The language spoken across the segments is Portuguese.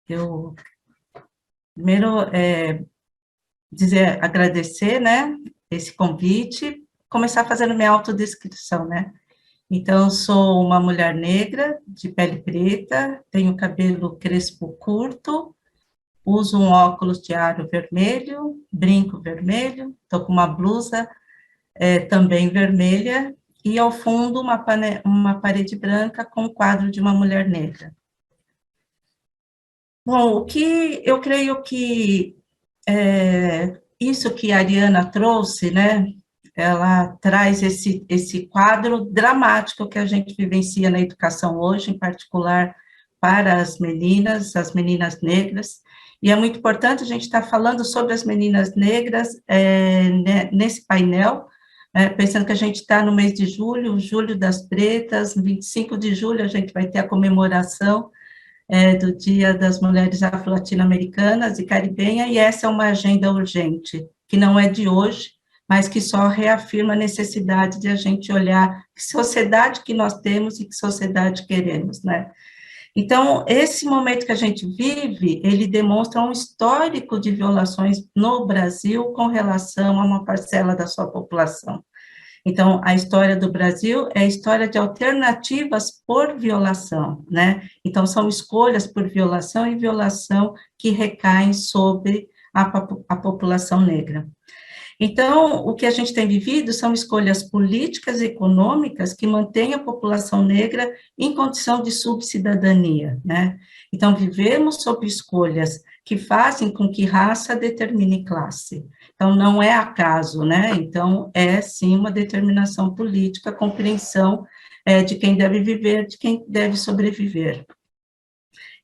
Eu primeiro agradecer, né, esse convite, começar fazendo minha autodescrição, né? Então, eu sou uma mulher negra, de pele preta, tenho cabelo crespo curto, uso um óculos de aro vermelho, brinco vermelho, estou com uma blusa também vermelha, e ao fundo uma parede branca com o quadro de uma mulher negra. Bom, o que eu creio que isso que a Ariana trouxe, né, ela traz esse quadro dramático que a gente vivencia na educação hoje, em particular para as meninas negras, e é muito importante a gente estar falando sobre as meninas negras nesse painel, pensando que a gente está no mês de julho, Julho das Pretas, 25 de julho a gente vai ter a comemoração do Dia das Mulheres Afro-Latino-Americanas e Caribenha, e essa é uma agenda urgente, que não é de hoje, mas que só reafirma a necessidade de a gente olhar que sociedade que nós temos e que sociedade queremos, né? Então, esse momento que a gente vive, ele demonstra um histórico de violações no Brasil com relação a uma parcela da sua população. Então, a história do Brasil é a história de alternativas por violação, né? Então, são escolhas por violação e violação que recaem sobre a população negra. Então, o que a gente tem vivido são escolhas políticas e econômicas que mantêm a população negra em condição de subcidadania, né? Então, vivemos sob escolhas que fazem com que raça determine classe. Então, não é acaso, né? Então, é, sim, uma determinação política, compreensão de quem deve viver, de quem deve sobreviver.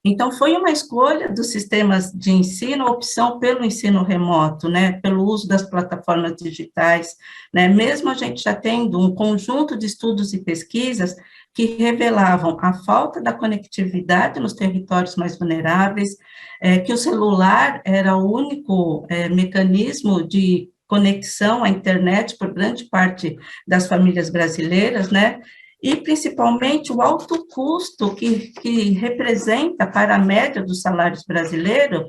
Então, foi uma escolha dos sistemas de ensino, a opção pelo ensino remoto, né, pelo uso das plataformas digitais, né, mesmo a gente já tendo um conjunto de estudos e pesquisas que revelavam a falta da conectividade nos territórios mais vulneráveis, que o celular era o único mecanismo de conexão à internet por grande parte das famílias brasileiras, né, e principalmente o alto custo que representa para a média dos salários brasileiros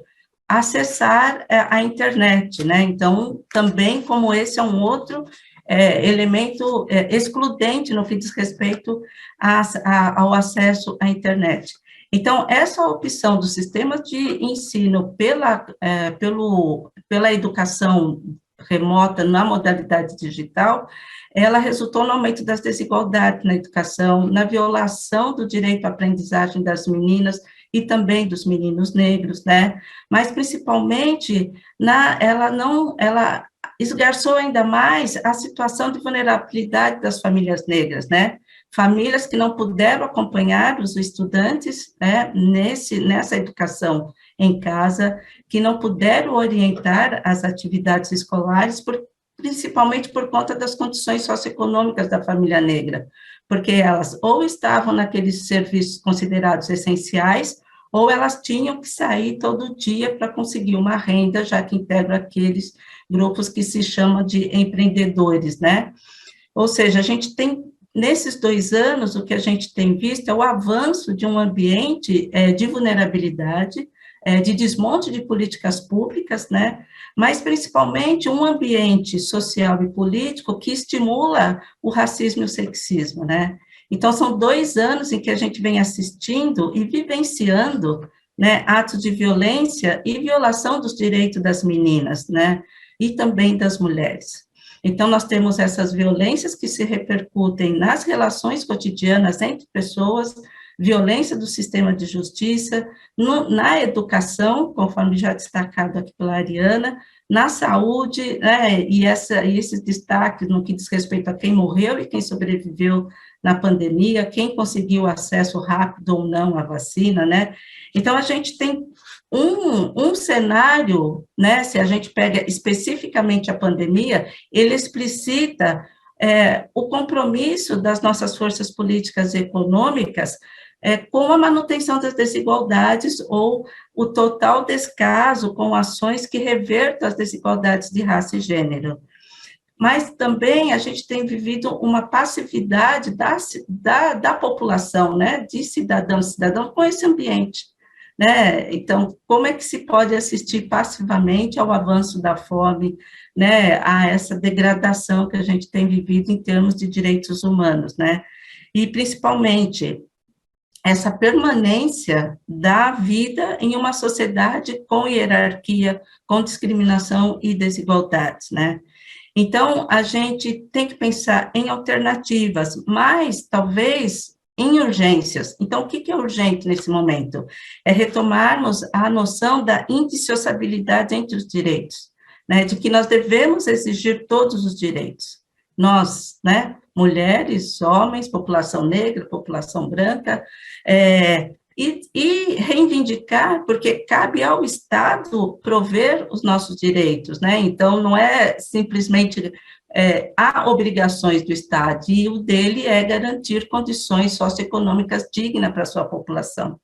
acessar a internet, né? Então, também como esse é um outro elemento excludente no que diz respeito ao acesso à internet. Então, essa opção do sistema de ensino pela educação remota na modalidade digital, ela resultou no aumento das desigualdades na educação, na violação do direito à aprendizagem das meninas e também dos meninos negros, né? Mas principalmente ela esgarçou ainda mais a situação de vulnerabilidade das famílias negras, né? Famílias que não puderam acompanhar os estudantes, né, nessa educação em casa, que não puderam orientar as atividades escolares, principalmente por conta das condições socioeconômicas da família negra, porque elas ou estavam naqueles serviços considerados essenciais, ou elas tinham que sair todo dia para conseguir uma renda, já que integram aqueles grupos que se chamam de empreendedores, né? Ou seja, a gente tem, nesses 2 anos, o que a gente tem visto é o avanço de um ambiente de vulnerabilidade, de desmonte de políticas públicas, né? Mas principalmente um ambiente social e político que estimula o racismo e o sexismo, né? Então, são 2 anos em que a gente vem assistindo e vivenciando, né, atos de violência e violação dos direitos das meninas, né, e também das mulheres. Então, nós temos essas violências que se repercutem nas relações cotidianas entre pessoas, violência do sistema de justiça, na educação, conforme já destacado aqui pela Ariana, na saúde, né, e esses destaques no que diz respeito a quem morreu e quem sobreviveu na pandemia, quem conseguiu acesso rápido ou não à vacina, né? Então, a gente tem um cenário, né, se a gente pega especificamente a pandemia, ele explicita o compromisso das nossas forças políticas e econômicas com a manutenção das desigualdades ou o total descaso com ações que revertam as desigualdades de raça e gênero. Mas também a gente tem vivido uma passividade da população, né, de cidadãos e cidadãs com esse ambiente, né? Então, como é que se pode assistir passivamente ao avanço da fome, né, a essa degradação que a gente tem vivido em termos de direitos humanos, né? E, principalmente, essa permanência da vida em uma sociedade com hierarquia, com discriminação e desigualdades, né? Então, a gente tem que pensar em alternativas, mas talvez em urgências. Então, o que é urgente nesse momento? É retomarmos a noção da indissociabilidade entre os direitos, né? De que nós devemos exigir todos os direitos. Nós, né? Mulheres, homens, população negra, população branca, e reivindicar, porque cabe ao Estado prover os nossos direitos, né? Então, não é simplesmente há obrigações do Estado, e o dele é garantir condições socioeconômicas dignas para a sua população.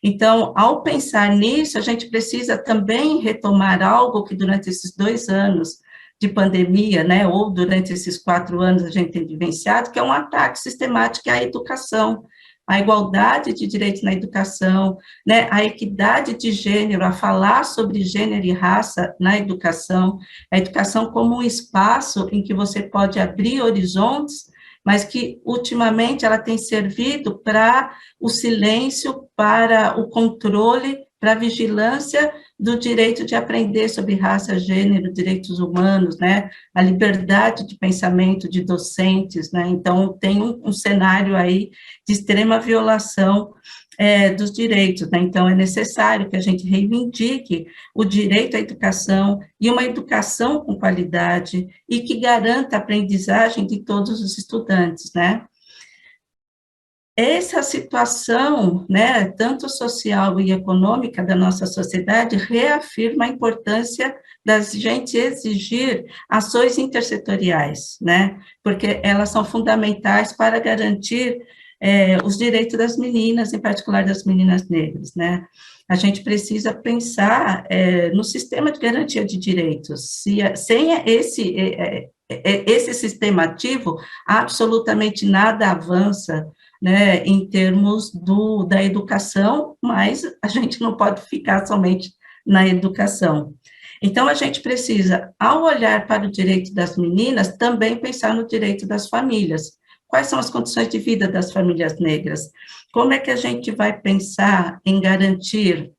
Então, ao pensar nisso, a gente precisa também retomar algo que durante esses 2 anos de pandemia, né, ou durante esses 4 anos a gente tem vivenciado, que é um ataque sistemático à educação, a igualdade de direitos na educação, né, a equidade de gênero, a falar sobre gênero e raça na educação, a educação como um espaço em que você pode abrir horizontes, mas que ultimamente ela tem servido para o silêncio, para o controle, para a vigilância do direito de aprender sobre raça, gênero, direitos humanos, né, a liberdade de pensamento de docentes, né, então tem um cenário aí de extrema violação dos direitos, né, então é necessário que a gente reivindique o direito à educação e uma educação com qualidade e que garanta a aprendizagem de todos os estudantes, né. Essa situação, né, tanto social e econômica da nossa sociedade, reafirma a importância da gente exigir ações intersetoriais, né, porque elas são fundamentais para garantir os direitos das meninas, em particular das meninas negras, né. A gente precisa pensar no sistema de garantia de direitos. Sem esse sistema ativo, absolutamente nada avança, né, em termos da educação, mas a gente não pode ficar somente na educação. Então, a gente precisa, ao olhar para o direito das meninas, também pensar no direito das famílias. Quais são as condições de vida das famílias negras? Como é que a gente vai pensar em garantir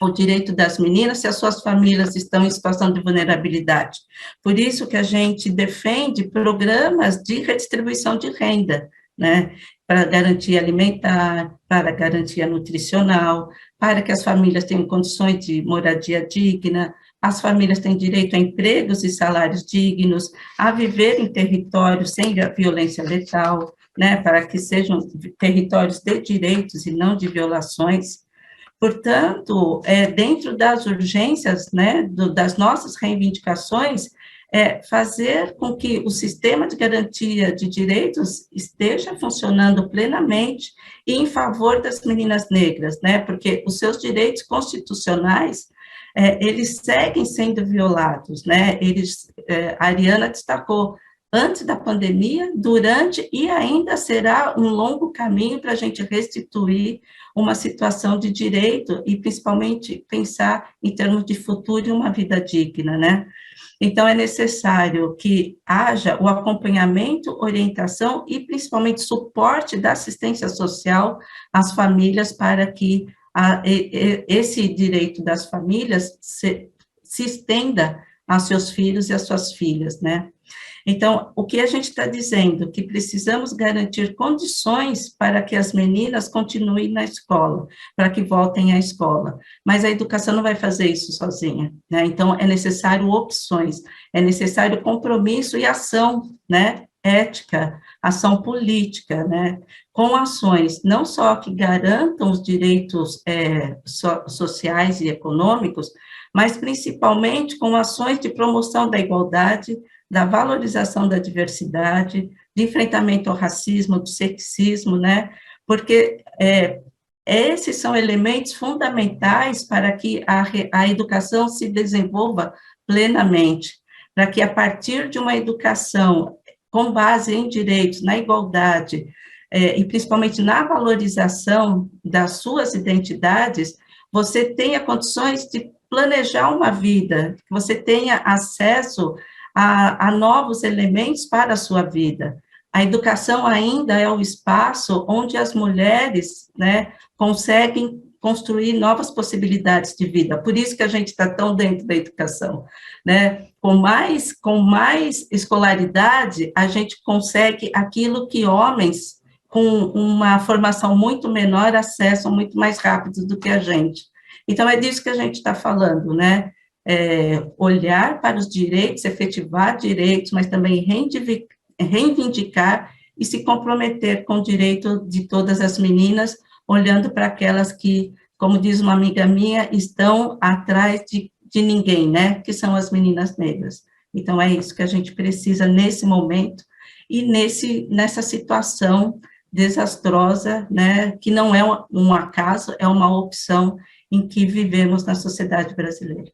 o direito das meninas se as suas famílias estão em situação de vulnerabilidade? Por isso que a gente defende programas de redistribuição de renda, né, para garantia alimentar, para garantia nutricional, para que as famílias tenham condições de moradia digna, as famílias têm direito a empregos e salários dignos, a viver em territórios sem violência letal, né, para que sejam territórios de direitos e não de violações. Portanto, dentro das urgências, né, das nossas reivindicações, fazer com que o sistema de garantia de direitos esteja funcionando plenamente e em favor das meninas negras, né, porque os seus direitos constitucionais, eles seguem sendo violados, né, a Ariana destacou, antes da pandemia, durante e ainda será um longo caminho para a gente restituir uma situação de direito e, principalmente, pensar em termos de futuro e uma vida digna, né? Então, é necessário que haja o acompanhamento, orientação e, principalmente, suporte da assistência social às famílias para que esse direito das famílias se estenda aos seus filhos e às suas filhas, né? Então, o que a gente está dizendo? Que precisamos garantir condições para que as meninas continuem na escola, para que voltem à escola, mas a educação não vai fazer isso sozinha, né? Então, é necessário opções, é necessário compromisso e ação, né? Ética, ação política, né? Com ações não só que garantam os direitos sociais e econômicos, mas principalmente com ações de promoção da igualdade, da valorização da diversidade, de enfrentamento ao racismo, do sexismo, né? Porque esses são elementos fundamentais para que a educação se desenvolva plenamente, para que a partir de uma educação com base em direitos, na igualdade, e principalmente na valorização das suas identidades, você tenha condições de planejar uma vida, que você tenha acesso a novos elementos para a sua vida. A educação ainda é o espaço onde as mulheres, né, conseguem construir novas possibilidades de vida. Por isso que a gente está tão dentro da educação, né? Com mais escolaridade, a gente consegue aquilo que homens com uma formação muito menor acessam muito mais rápido do que a gente. Então, é disso que a gente está falando, né? Olhar para os direitos, efetivar direitos, mas também reivindicar e se comprometer com o direito de todas as meninas, olhando para aquelas que, como diz uma amiga minha, estão atrás de ninguém, né? Que são as meninas negras. Então, é isso que a gente precisa nesse momento e nessa situação desastrosa, né? Que não é um acaso, é uma opção em que vivemos na sociedade brasileira.